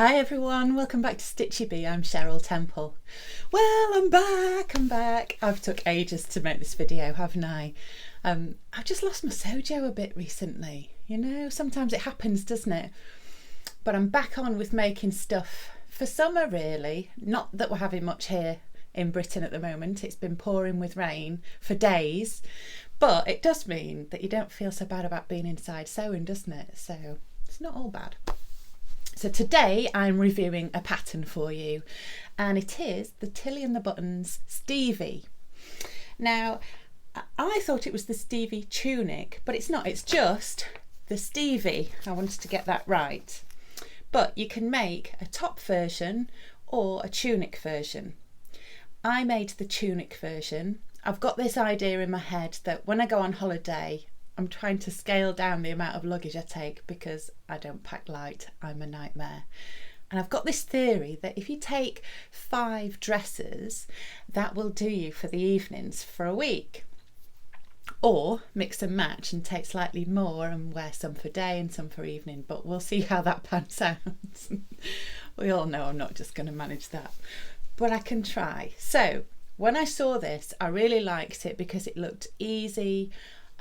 Hi everyone, welcome back to Stitchy Bee. I'm Cheryl Temple. Well, I'm back. I've took ages to make this video, haven't I? I've just lost my sojo a bit recently. You know, sometimes it happens, doesn't it? But I'm back on with making stuff for summer really. Not that we're having much here in Britain at the moment. It's been pouring with rain for days. But it does mean that you don't feel so bad about being inside sewing, doesn't it? So it's not all bad. So today I'm reviewing a pattern for you, and it is the Tilly and the Buttons Stevie. Now, I thought it was the Stevie tunic, but it's not, it's just the Stevie. I wanted to get that right. But you can make a top version or a tunic version. I made the tunic version. I've got this idea in my head that when I go on holiday, I'm trying to scale down the amount of luggage I take because I don't pack light. I'm a nightmare. And I've got this theory that if you take 5 dresses, that will do you for the evenings for a week. Or mix and match and take slightly more and wear some for day and some for evening. But we'll see how that pans out. We all know I'm not just going to manage that. But I can try. So when I saw this, I really liked it because it looked easy.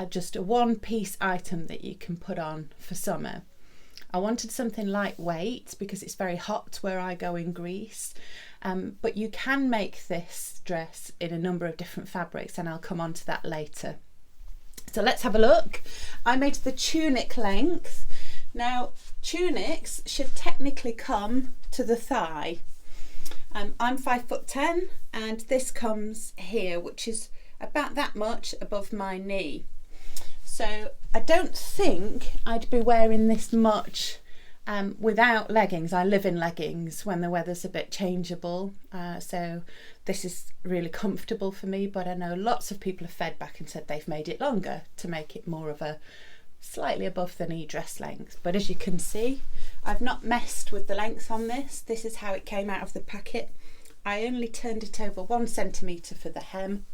Just a one-piece item that you can put on for summer. I wanted something lightweight because it's very hot where I go in Greece, but you can make this dress in a number of different fabrics, and I'll come on to that later. So let's have a look. I made the tunic length. Now tunics should technically come to the thigh. I'm 5'10" and this comes here, which is about that much above my knee. So I don't think I'd be wearing this much without leggings. I live in leggings when the weather's a bit changeable. So this is really comfortable for me, but I know lots of people have fed back and said they've made it longer to make it more of a slightly above the knee dress length. But as you can see, I've not messed with the length on this. This is how it came out of the packet. I only turned it over 1 centimetre for the hem,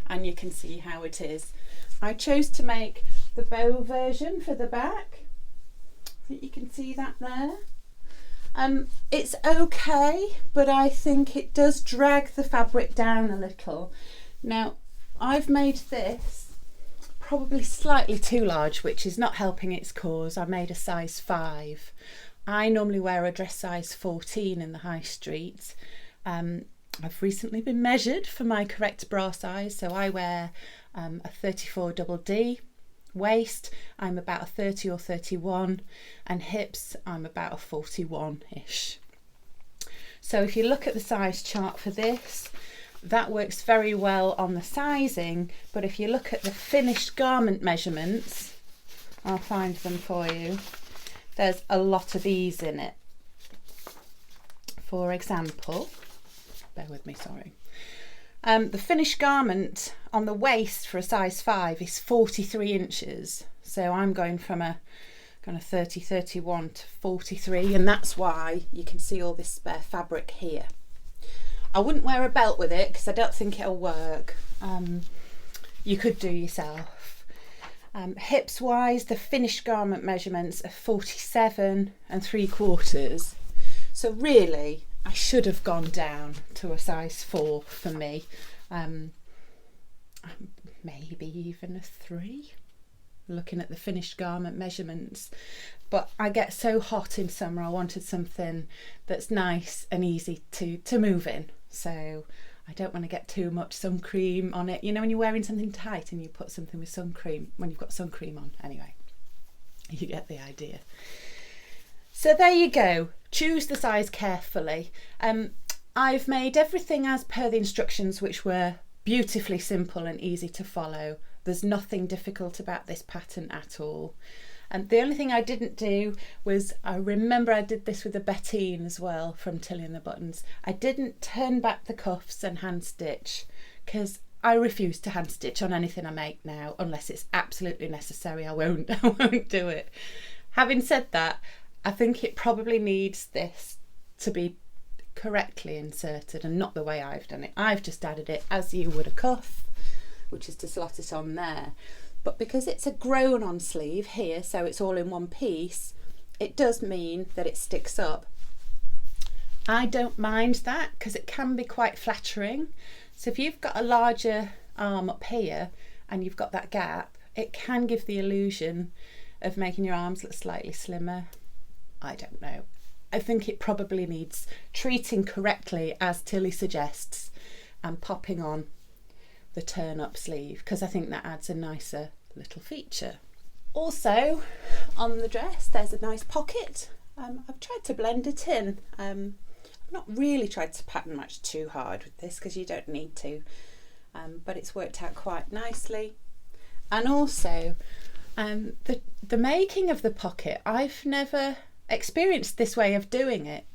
and you can see how it is. I chose to make the bow version for the back. I think you can see that there. It's okay, but I think it does drag the fabric down a little. Now, I've made this probably slightly too large, which is not helping its cause. I made a size 5. I normally wear a dress size 14 in the high street. I've recently been measured for my correct bra size, so I wear a 34 double D. Waist, I'm about a 30 or 31, and hips, I'm about a 41-ish. So if you look at the size chart for this, that works very well on the sizing, but if you look at the finished garment measurements, I'll find them for you, there's a lot of ease in it. For example, bear with me, sorry. The finished garment on the waist for a size 5 is 43 inches. So I'm going from a kind of 30, 31 to 43, and that's why you can see all this spare fabric here. I wouldn't wear a belt with it because I don't think it'll work. You could do yourself. Hips wise, the finished garment measurements are 47 3/4. So really, I should have gone down to a size 4 for me. Maybe even a 3, looking at the finished garment measurements. But I get so hot in summer, I wanted something that's nice and easy to move in. So I don't want to get too much sun cream on it. You know, when you're wearing something tight and you put something with sun cream, when you've got sun cream on. Anyway, you get the idea. So there you go. Choose the size carefully. I've made everything as per the instructions, which were beautifully simple and easy to follow. There's nothing difficult about this pattern at all. And the only thing I didn't do was, I remember I did this with a Pantene as well from Tilly and the Buttons. I didn't turn back the cuffs and hand stitch because I refuse to hand stitch on anything I make now unless it's absolutely necessary. I won't do it. Having said that, I think it probably needs this to be correctly inserted and not the way I've done it. I've just added it as you would a cuff, which is to slot it on there. But because it's a grown on sleeve here, so it's all in one piece, it does mean that it sticks up. I don't mind that because it can be quite flattering. So if you've got a larger arm up here and you've got that gap, it can give the illusion of making your arms look slightly slimmer. I don't know. I think it probably needs treating correctly, as Tilly suggests, and popping on the turn up sleeve, because I think that adds a nicer little feature. Also on the dress there's a nice pocket. I've tried to blend it in. I've not really tried to pattern match too hard with this because you don't need to, but it's worked out quite nicely. And also the making of the pocket, I've never experienced this way of doing it.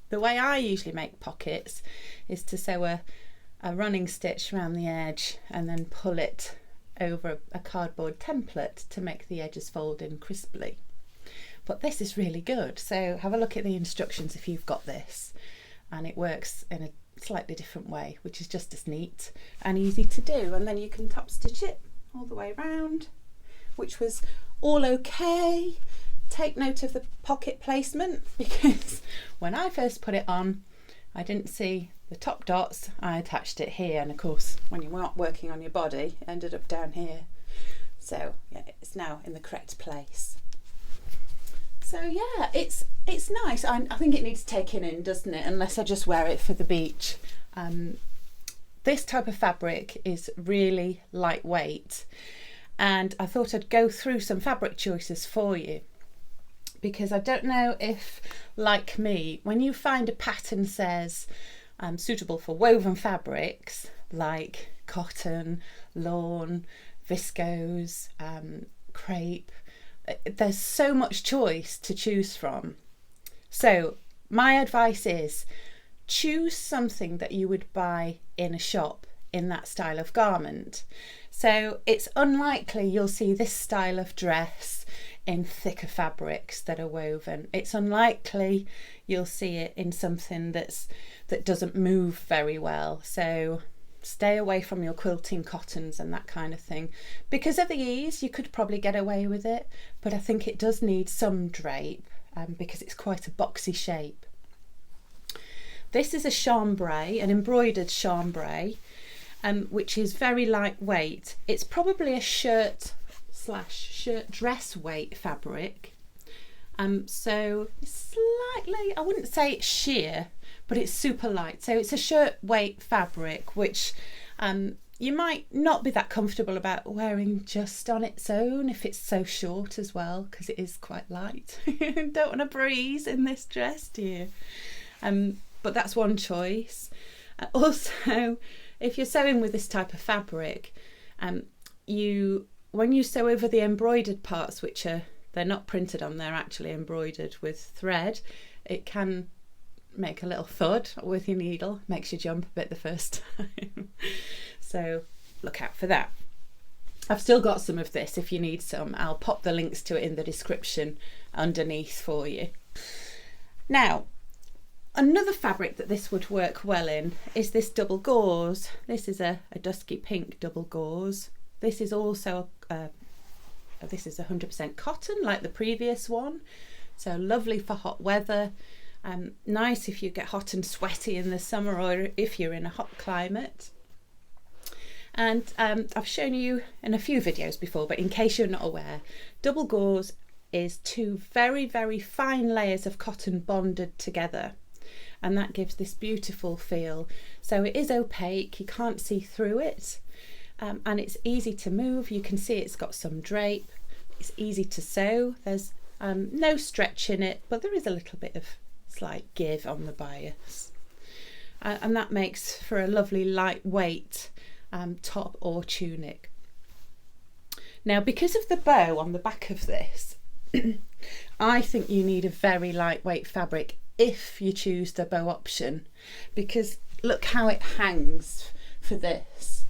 The way I usually make pockets is to sew a running stitch around the edge and then pull it over a cardboard template to make the edges fold in crisply. But this is really good, so have a look at the instructions if you've got this, and it works in a slightly different way, which is just as neat and easy to do. And then you can top stitch it all the way around, which was all okay. Take note of the pocket placement, because when I first put it on I didn't see the top dots. I attached it here, and of course when you're not working on your body it ended up down here. So yeah, it's now in the correct place. So yeah, it's nice. I think it needs taking in, doesn't it, unless I just wear it for the beach. This type of fabric is really lightweight, and I thought I'd go through some fabric choices for you, because I don't know if, like me, when you find a pattern says suitable for woven fabrics like cotton, lawn, viscose, crepe, there's so much choice to choose from. So my advice is choose something that you would buy in a shop in that style of garment. So it's unlikely you'll see this style of dress in thicker fabrics that are woven. It's unlikely you'll see it in something that doesn't move very well. So stay away from your quilting cottons and that kind of thing. Because of the ease, you could probably get away with it, but I think it does need some drape because it's quite a boxy shape. This is a chambray, an embroidered chambray, which is very lightweight. It's probably a shirt dress weight fabric. So slightly, I wouldn't say it's sheer, but it's super light. So it's a shirt weight fabric, which you might not be that comfortable about wearing just on its own if it's so short as well, because it is quite light. Don't want a breeze in this dress, do you? But that's one choice. Also, if you're sewing with this type of fabric, when you sew over the embroidered parts, which they're not printed on, they're actually embroidered with thread, it can make a little thud with your needle, makes you jump a bit the first time. So look out for that. I've still got some of this if you need some. I'll pop the links to it in the description underneath for you. Now, another fabric that this would work well in is this double gauze. This is a dusky pink double gauze. This is also this is 100% cotton like the previous one, so lovely for hot weather. Nice if you get hot and sweaty in the summer, or if you're in a hot climate. And I've shown you in a few videos before, but in case you're not aware, double gauze is two very, very fine layers of cotton bonded together, and that gives this beautiful feel. So it is opaque, you can't see through it, and it's easy to move. You can see it's got some drape, it's easy to sew. There's no stretch in it, but there is a little bit of slight give on the bias, and that makes for a lovely lightweight top or tunic. Now, because of the bow on the back of this, I think you need a very lightweight fabric if you choose the bow option, because look how it hangs for this.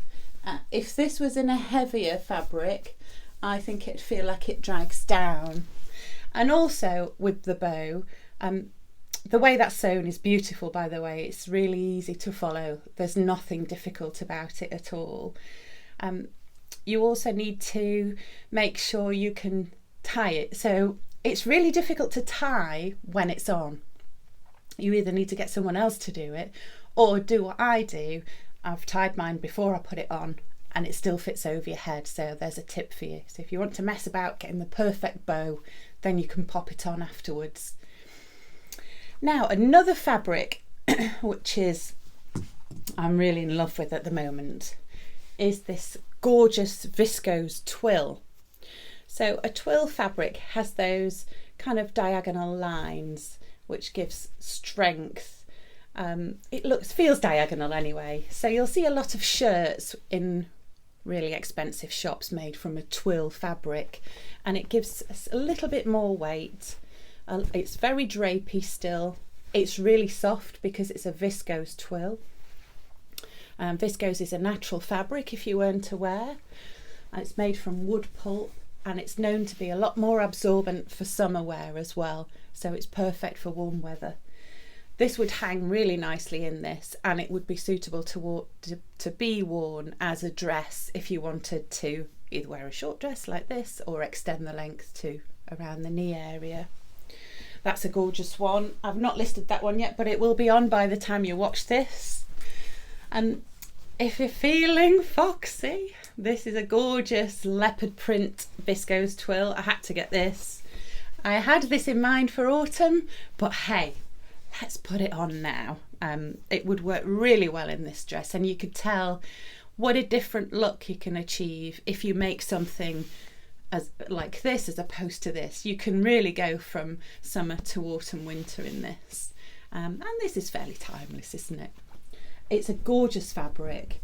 If this was in a heavier fabric, I think it'd feel like it drags down. And also with the bow, the way that's sewn is beautiful, by the way. It's really easy to follow. There's nothing difficult about it at all. You also need to make sure you can tie it. So It's really difficult to tie when it's on. You either need to get someone else to do it or do what I do. I've tied mine before I put it on and it still fits over your head. So there's a tip for you. So if you want to mess about getting the perfect bow, then you can pop it on afterwards. Now, another fabric, which is I'm really in love with at the moment, is this gorgeous viscose twill. So a twill fabric has those kind of diagonal lines, which gives strength. It feels diagonal anyway. So you'll see a lot of shirts in really expensive shops made from a twill fabric, and it gives us a little bit more weight. It's very drapey still. It's really soft because it's a viscose twill. Viscose is a natural fabric if you weren't aware, and it's made from wood pulp, and it's known to be a lot more absorbent for summer wear as well, so it's perfect for warm weather. This would hang really nicely in this, and it would be suitable to be worn as a dress if you wanted to either wear a short dress like this or extend the length to around the knee area. That's a gorgeous one. I've not listed that one yet, but it will be on by the time you watch this. And if you're feeling foxy, this is a gorgeous leopard print viscose twill. I had to get this. I had this in mind for autumn, but hey, let's put it on now. It would work really well in this dress, and you could tell what a different look you can achieve if you make something like this as opposed to this. You can really go from summer to autumn, winter in this. And this is fairly timeless, isn't it? It's a gorgeous fabric.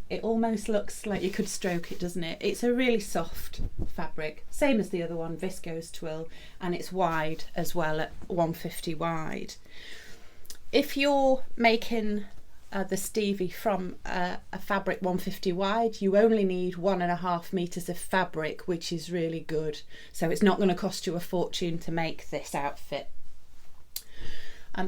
It almost looks like you could stroke it, doesn't it? It's a really soft fabric, same as the other one, viscose twill, and it's wide as well at 150 wide. If you're making the Stevie from a fabric 150 wide, you only need 1.5 meters of fabric, which is really good. So it's not going to cost you a fortune to make this outfit.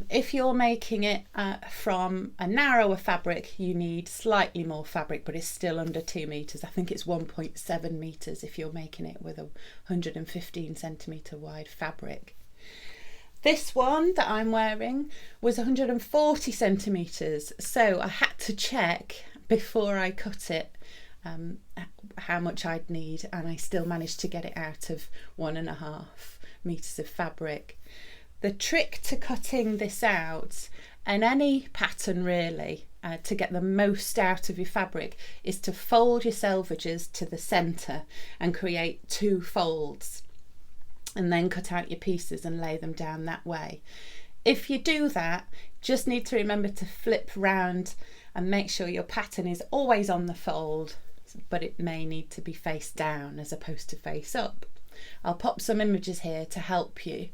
If you're making it from a narrower fabric, you need slightly more fabric, but it's still under 2 meters. I think it's 1.7 meters if you're making it with a 115 centimeter wide fabric. This one that I'm wearing was 140 centimetres, so I had to check before I cut it how much I'd need, and I still managed to get it out of 1.5 metres of fabric. The trick to cutting this out, and any pattern really, to get the most out of your fabric, is to fold your selvages to the centre and create 2 folds, and then cut out your pieces and lay them down that way. If you do that, just need to remember to flip round and make sure your pattern is always on the fold, but it may need to be face down as opposed to face up. I'll pop some images here to help you,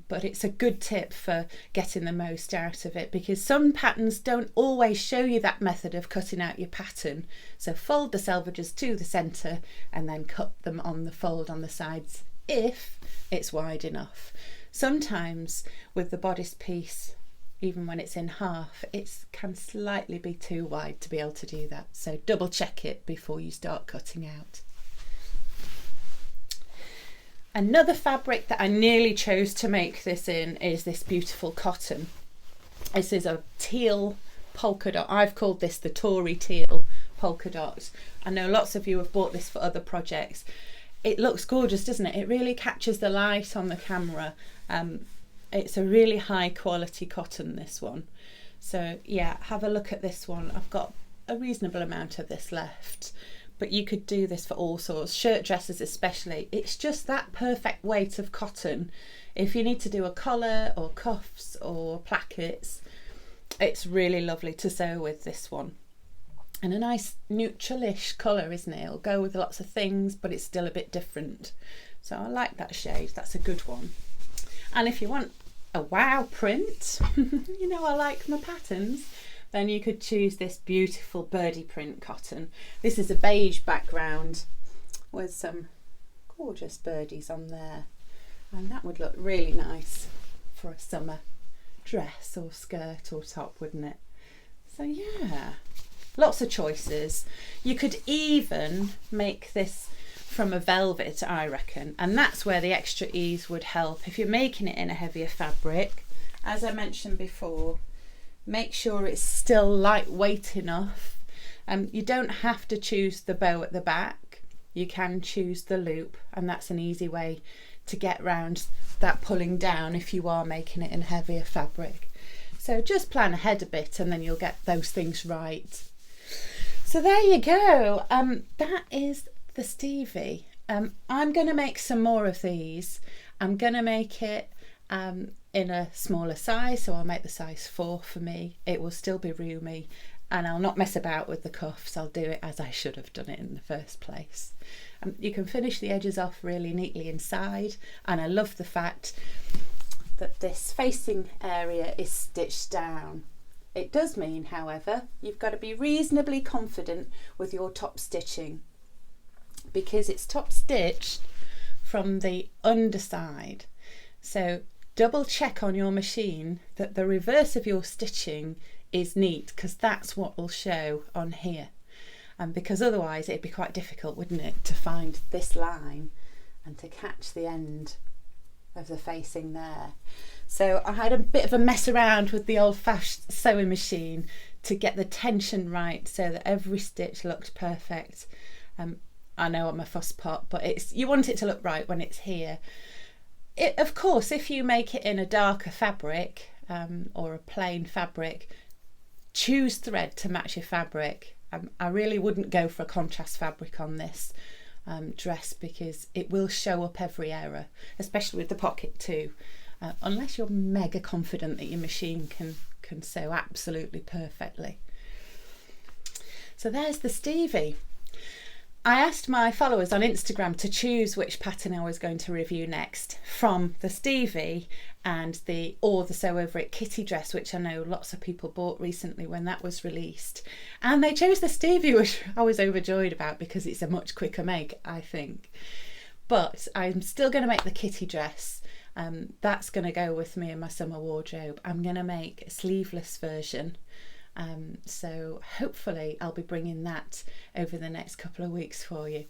but it's a good tip for getting the most out of it, because some patterns don't always show you that method of cutting out your pattern. So fold the selvages to the centre and then cut them on the fold on the sides if it's wide enough. Sometimes with the bodice piece, even when it's in half, it can slightly be too wide to be able to do that. So double check it before you start cutting out. Another fabric that I nearly chose to make this in is this beautiful cotton. This is a teal polka dot. I've called this the Tori teal polka dot. I know lots of you have bought this for other projects. It looks gorgeous, doesn't it? It really catches the light on the camera. It's a really high quality cotton, this one. So yeah, have a look at this one. I've got a reasonable amount of this left, but you could do this for all sorts, shirt dresses especially. It's just that perfect weight of cotton. If you need to do a collar or cuffs or plackets, it's really lovely to sew with this one. And a nice neutralish colour, isn't it? It'll go with lots of things, but it's still a bit different. So I like that shade, that's a good one. And if you want a wow print, you know I like my patterns, then you could choose this beautiful Birdie print cotton. This is a beige background with some gorgeous birdies on there. And that would look really nice for a summer dress or skirt or top, wouldn't it? So yeah. Lots of choices. You could even make this from a velvet, I reckon, and that's where the extra ease would help. If you're making it in a heavier fabric, as I mentioned before, make sure it's still lightweight enough. You don't have to choose the bow at the back, you can choose the loop, and that's an easy way to get round that pulling down if you are making it in heavier fabric. So just plan ahead a bit and then you'll get those things right. So there you go, that is the Stevie. I'm going to make some more of these. I'm going to make it in a smaller size, so I'll make the size 4 for me. It will still be roomy and I'll not mess about with the cuffs. I'll do it as I should have done it in the first place. You can finish the edges off really neatly inside, and I love the fact that this facing area is stitched down. It does mean, however, you've got to be reasonably confident with your top stitching, because it's top stitched from the underside. So double check on your machine that the reverse of your stitching is neat, because that's what will show on here. Because otherwise it'd be quite difficult, wouldn't it, to find this line and to catch the end of the facing there. So I had a bit of a mess around with the old-fashioned sewing machine to get the tension right so that every stitch looked perfect. I know I'm a fuss pot, but you want it to look right when it's here. Of course, if you make it in a darker fabric or a plain fabric, choose thread to match your fabric. I really wouldn't go for a contrast fabric on this dress, because it will show up every error, especially with the pocket too, unless you're mega confident that your machine can sew absolutely perfectly. So there's the Stevie. I asked my followers on Instagram to choose which pattern I was going to review next from the Stevie and the Sew Over It kitty dress, which I know lots of people bought recently when that was released. And they chose the Stevie, which I was overjoyed about because it's a much quicker make, I think. But I'm still going to make the kitty dress. That's going to go with me in my summer wardrobe. I'm going to make a sleeveless version. So hopefully I'll be bringing that over the next couple of weeks for you.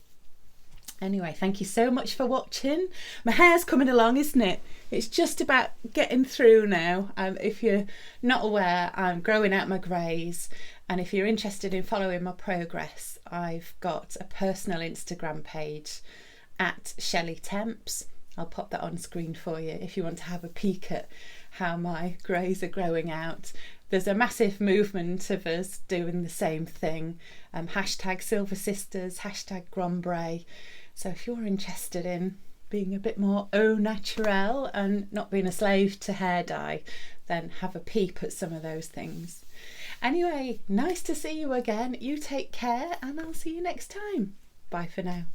Anyway, thank you so much for watching. My hair's coming along, isn't it? It's just about getting through now. If you're not aware, I'm growing out my greys, and if you're interested in following my progress, I've got a personal Instagram page at Shelley Temps. I'll pop that on screen for you if you want to have a peek at how my greys are growing out. There's a massive movement of us doing the same thing. Hashtag Silver Sisters, hashtag Chambray. So if you're interested in being a bit more au naturel and not being a slave to hair dye, then have a peep at some of those things. Anyway, nice to see you again. You take care and I'll see you next time. Bye for now.